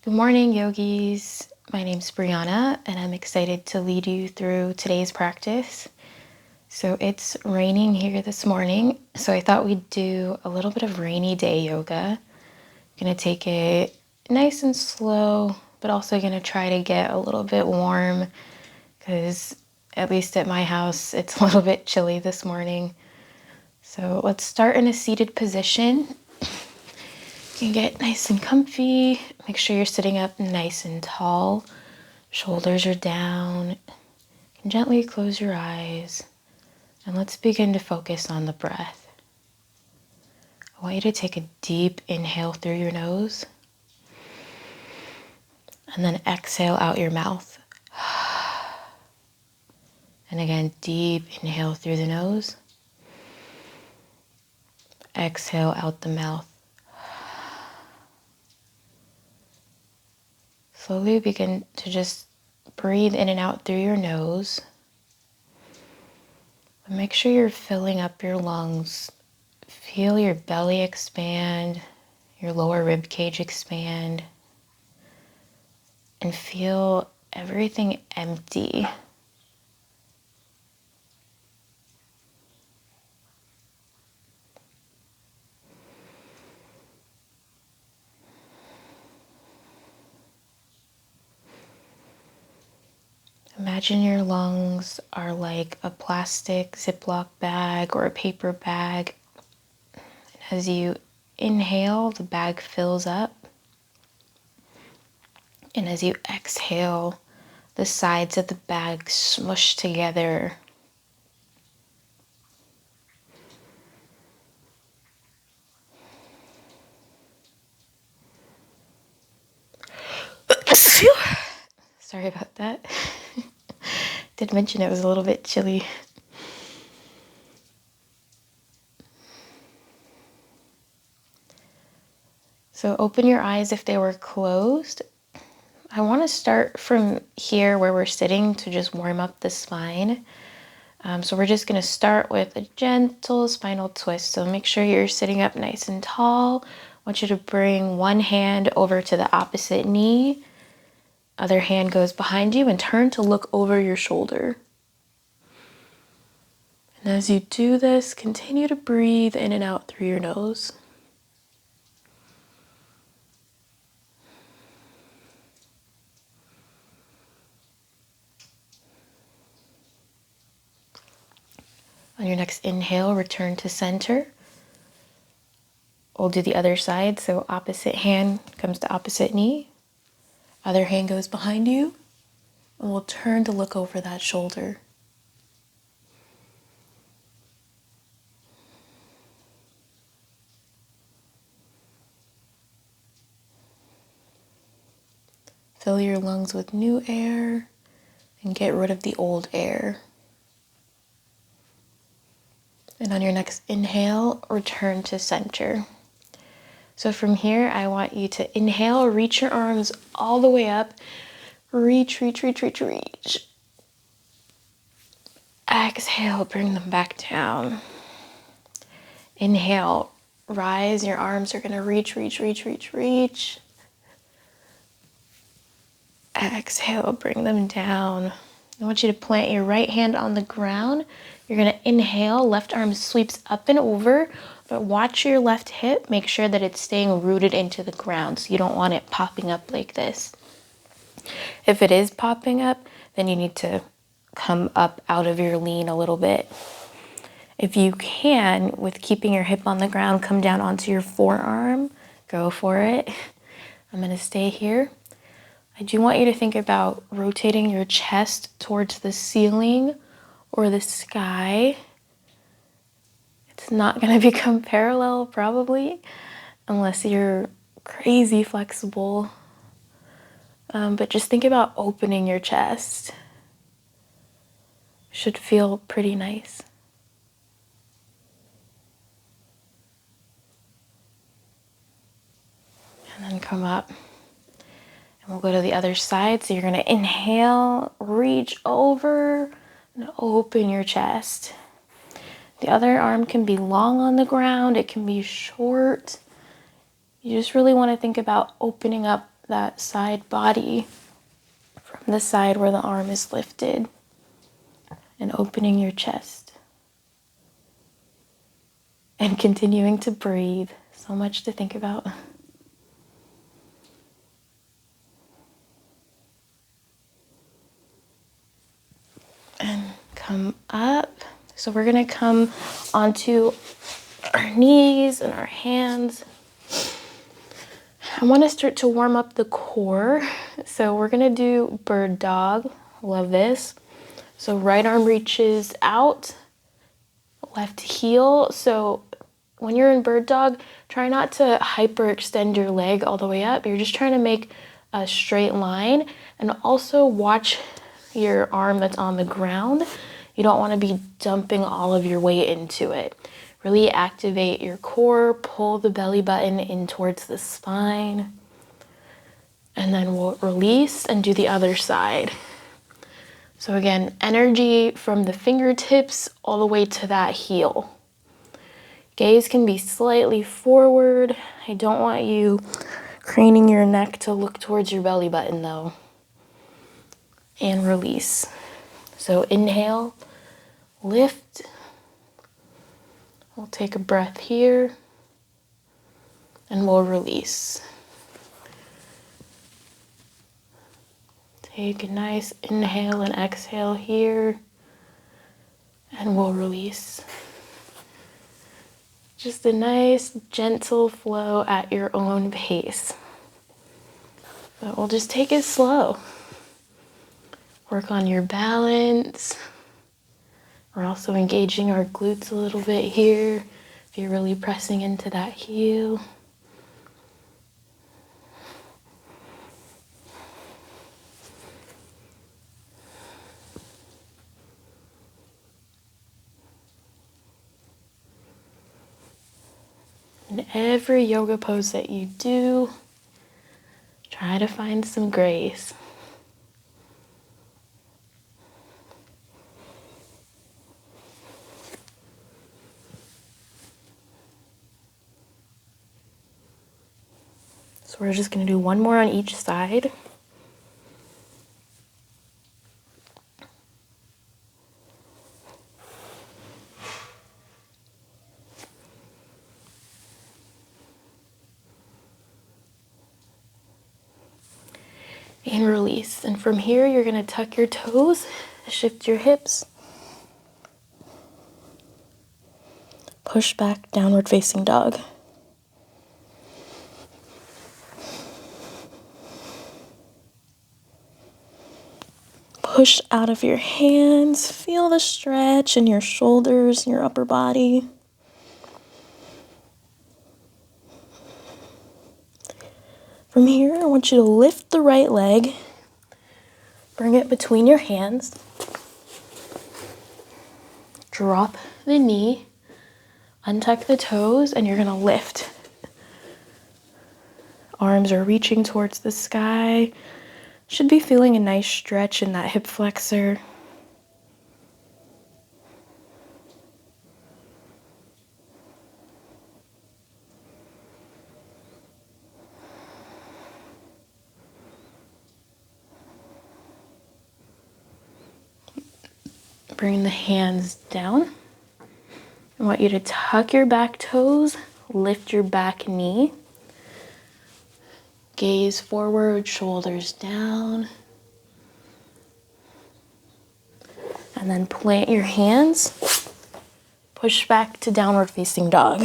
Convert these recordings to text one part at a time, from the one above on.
Good morning, yogis. My name's Brianna, and I'm excited to lead you through today's practice. So it's raining here this morning, so I thought we'd do a little bit of rainy day yoga. I'm gonna take it nice and slow, but also gonna try to get a little bit warm because at least at my house, it's a little bit chilly this morning. So let's start in a seated position. You can get nice and comfy. Make sure you're sitting up nice and tall. Shoulders are down. You can gently close your eyes. And let's begin to focus on the breath. I want you to take a deep inhale through your nose. And then exhale out your mouth. And again, deep inhale through the nose. Exhale out the mouth. Slowly begin to just breathe in and out through your nose. But make sure you're filling up your lungs. Feel your belly expand, your lower rib cage expand, and feel everything empty. Imagine your lungs are like a plastic Ziploc bag or a paper bag. And as you inhale, the bag fills up. And as you exhale, the sides of the bag smush together. Sorry about that. Did mention it was a little bit chilly. So open your eyes if they were closed. I want to start from here where we're sitting to just warm up the spine. So we're just going to start with a gentle spinal twist. So make sure you're sitting up nice and tall. I want you to bring one hand over to the opposite knee. Other hand goes behind you and turn to look over your shoulder. And as you do this, continue to breathe in and out through your nose. On your next inhale, return to center. We'll do the other side. So opposite hand comes to opposite knee. Other hand goes behind you. And we'll turn to look over that shoulder. Fill your lungs with new air and get rid of the old air. And on your next inhale, return to center. So from here, I want you to inhale, reach your arms all the way up. Reach, reach, reach, reach, reach. Exhale, bring them back down. Inhale, rise. Your arms are going to reach, reach, reach, reach, reach. Exhale, bring them down. I want you to plant your right hand on the ground. You're going to inhale, left arm sweeps up and over, but watch your left hip. Make sure that it's staying rooted into the ground, so you don't want it popping up like this. If it is popping up, then you need to come up out of your lean a little bit. If you can, with keeping your hip on the ground, come down onto your forearm. Go for it. I'm going to stay here. I do want you to think about rotating your chest towards the ceiling or the sky. It's not going to become parallel probably unless you're crazy flexible. But just think about opening your chest. Should feel pretty nice. And then come up. And we'll go to the other side. So you're going to inhale, reach over, and open your chest. The other arm can be long on the ground. It can be short. You just really want to think about opening up that side body from the side where the arm is lifted and opening your chest and continuing to breathe. So much to think about. And come up. So we're gonna come onto our knees and our hands. I want to start to warm up the core. So we're gonna do bird dog. Love this. So right arm reaches out, left heel. So when you're in bird dog, try not to hyperextend your leg all the way up. You're just trying to make a straight line, and also watch your arm that's on the ground. You don't want to be dumping all of your weight into it. Really activate your core, pull the belly button in towards the spine, and then we'll release and do the other side. So again, energy from the fingertips all the way to that heel. Gaze can be slightly forward. I don't want you craning your neck to look towards your belly button though. And release. So inhale, lift. We'll take a breath here and we'll release. Take a nice inhale and exhale here and we'll release. Just a nice gentle flow at your own pace. But we'll just take it slow. Work on your balance. We're also engaging our glutes a little bit here if you're really pressing into that heel. In every yoga pose that you do, try to find some grace. So we're just going to do one more on each side. And release. And from here, you're going to tuck your toes, shift your hips, push back, downward facing dog. Push out of your hands, feel the stretch in your shoulders and your upper body. From here, I want you to lift the right leg, bring it between your hands, drop the knee, untuck the toes, and you're going to lift. Arms are reaching towards the sky. Should be feeling a nice stretch in that hip flexor. Bring the hands down. I want you to tuck your back toes, lift your back knee. Gaze forward, shoulders down. And then plant your hands. Push back to downward facing dog.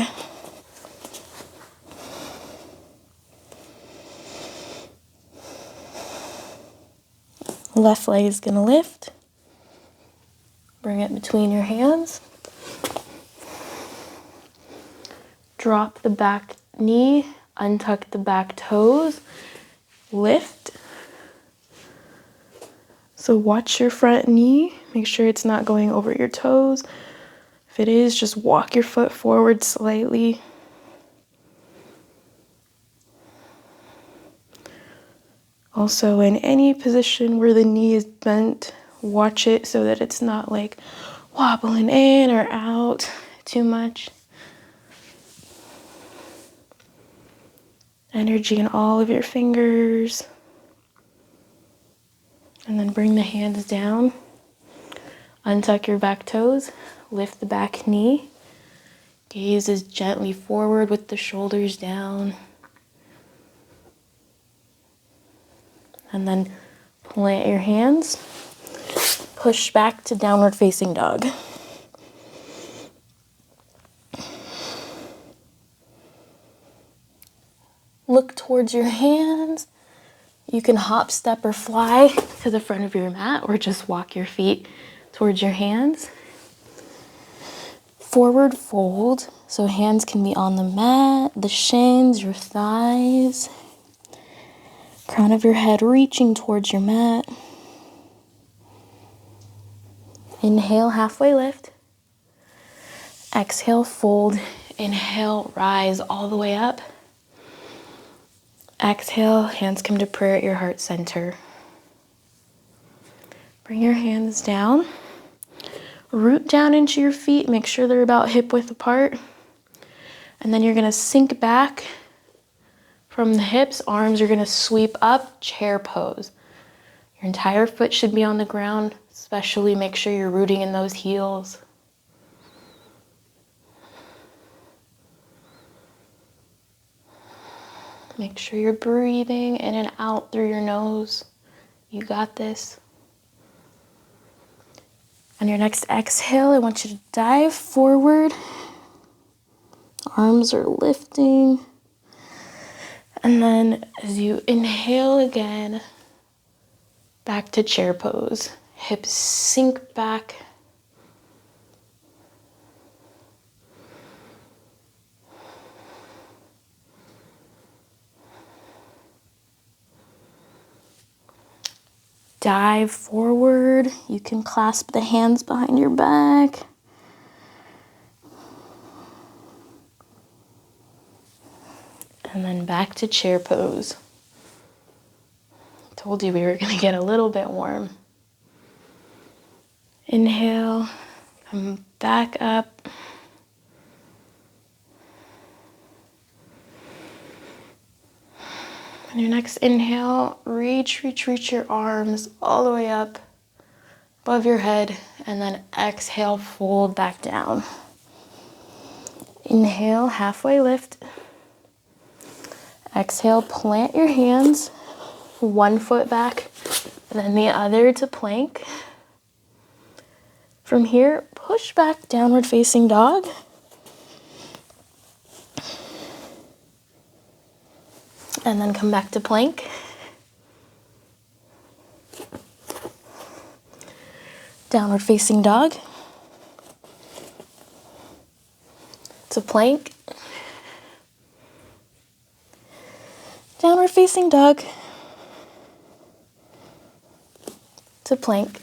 Left leg is going to lift. Bring it between your hands. Drop the back knee, untuck the back toes, lift. So watch your front knee, make sure it's not going over your toes. If it is, just walk your foot forward slightly. Also, in any position where the knee is bent, watch it so that it's not like wobbling in or out too much. Energy in all of your fingers. And then bring the hands down. Untuck your back toes. Lift the back knee. Gaze is gently forward with the shoulders down. And then plant your hands. Push back to downward facing dog. Look towards your hands. You can hop, step, or fly to the front of your mat, or just walk your feet towards your hands. Forward fold, so hands can be on the mat, the shins, your thighs. Crown of your head reaching towards your mat. Inhale, halfway lift. Exhale, fold. Inhale, rise all the way up. Exhale, hands come to prayer at your heart center. Bring your hands down. Root down into your feet. Make sure they're about hip width apart. And then you're going to sink back from the hips. Arms are going to sweep up, chair pose. Your entire foot should be on the ground. Especially make sure you're rooting in those heels. Make sure you're breathing in and out through your nose. You got this. On your next exhale, I want you to dive forward. Arms are lifting. And then as you inhale again, back to chair pose. Hips sink back. Dive forward. You can clasp the hands behind your back. And then back to chair pose. Told you we were going to get a little bit warm. Inhale, come back up. On your next inhale, reach your arms all the way up above your head, and then exhale, fold back down. Inhale, halfway lift. Exhale, plant your hands, one foot back, and then the other to plank. From here, push back, downward facing dog. And then come back to plank. Downward facing dog. To plank. Downward facing dog. To plank.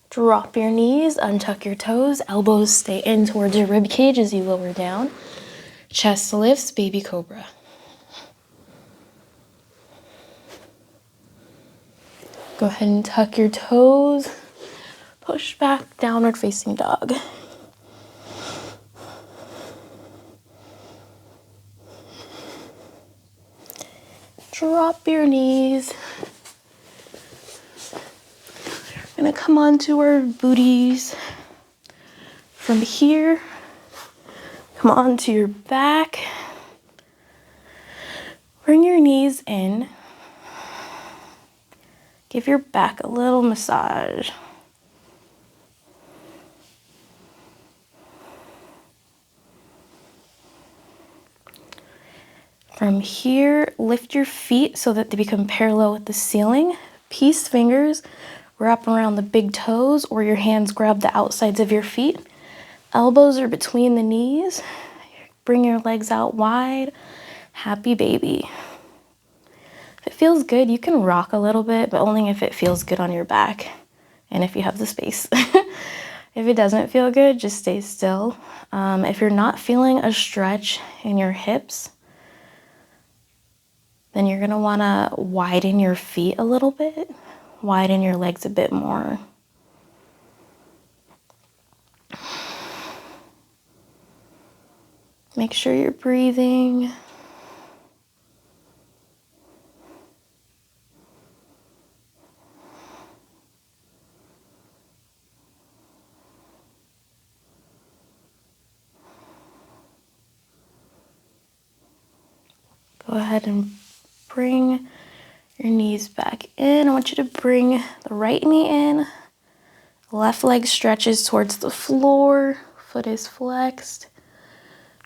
Drop your knees, untuck your toes, elbows stay in towards your rib cage as you lower down. Chest lifts, baby cobra. Go ahead and tuck your toes. Push back, downward facing dog. Drop your knees. We're gonna come onto our booties. From here, come onto your back. Bring your knees in. Give your back a little massage. From here, lift your feet so that they become parallel with the ceiling. Peace fingers wrap around the big toes, or your hands grab the outsides of your feet. Elbows are between the knees. Bring your legs out wide. Happy baby. If it feels good, you can rock a little bit, but only if it feels good on your back and if you have the space. If it doesn't feel good, just stay still. If you're not feeling a stretch in your hips, then you're gonna wanna widen your feet a little bit, widen your legs a bit more. Make sure you're breathing. Go ahead and bring your knees back in. I want you to bring the right knee in. Left leg stretches towards the floor. Foot is flexed.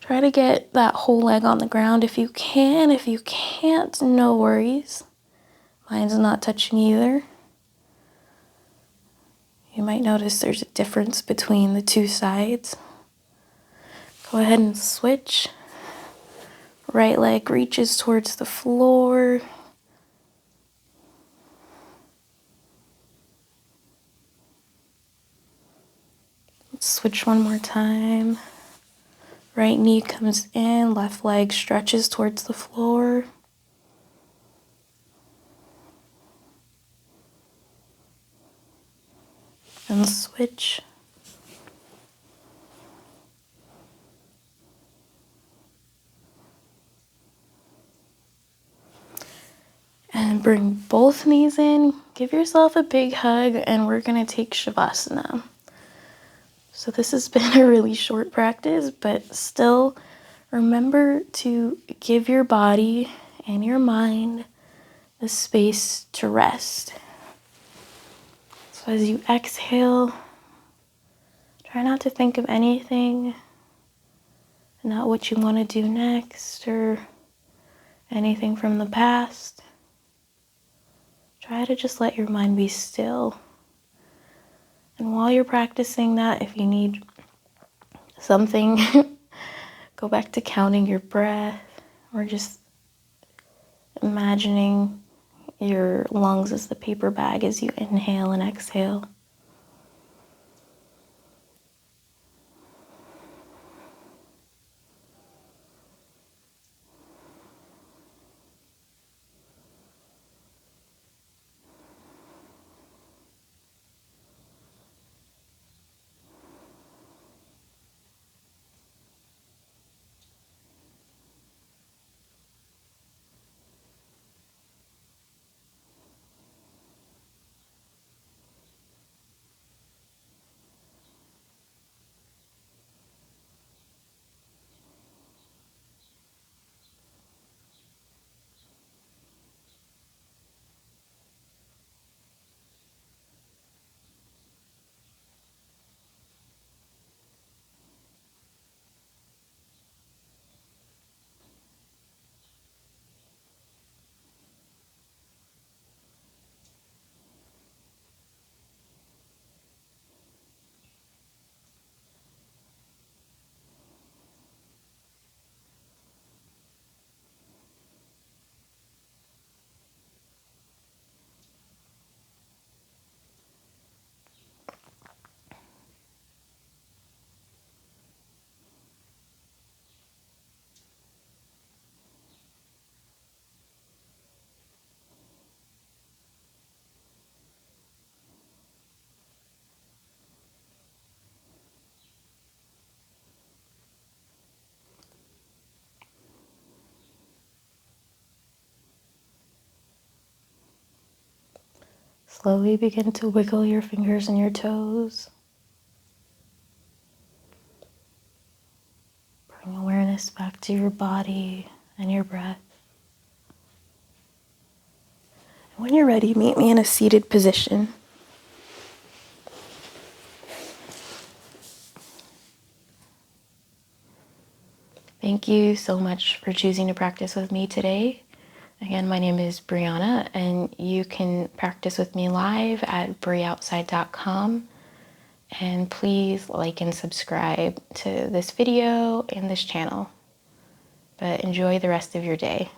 Try to get that whole leg on the ground if you can. If you can't, no worries. Mine's not touching either. You might notice there's a difference between the two sides. Go ahead and switch. Right leg reaches towards the floor. Let's switch one more time. Right knee comes in, left leg stretches towards the floor. And switch. And bring both knees in. Give yourself a big hug, and we're gonna take Shavasana. So this has been a really short practice, but still remember to give your body and your mind the space to rest. So as you exhale, try not to think of anything, not what you want to do next or anything from the past. Try to just let your mind be still. And while you're practicing that, if you need something, go back to counting your breath or just imagining your lungs as the paper bag as you inhale and exhale. Slowly begin to wiggle your fingers and your toes. Bring awareness back to your body and your breath. When you're ready, meet me in a seated position. Thank you so much for choosing to practice with me today. Again, my name is Brianna, and you can practice with me live at BreOutside.com. And please like and subscribe to this video and this channel. But enjoy the rest of your day.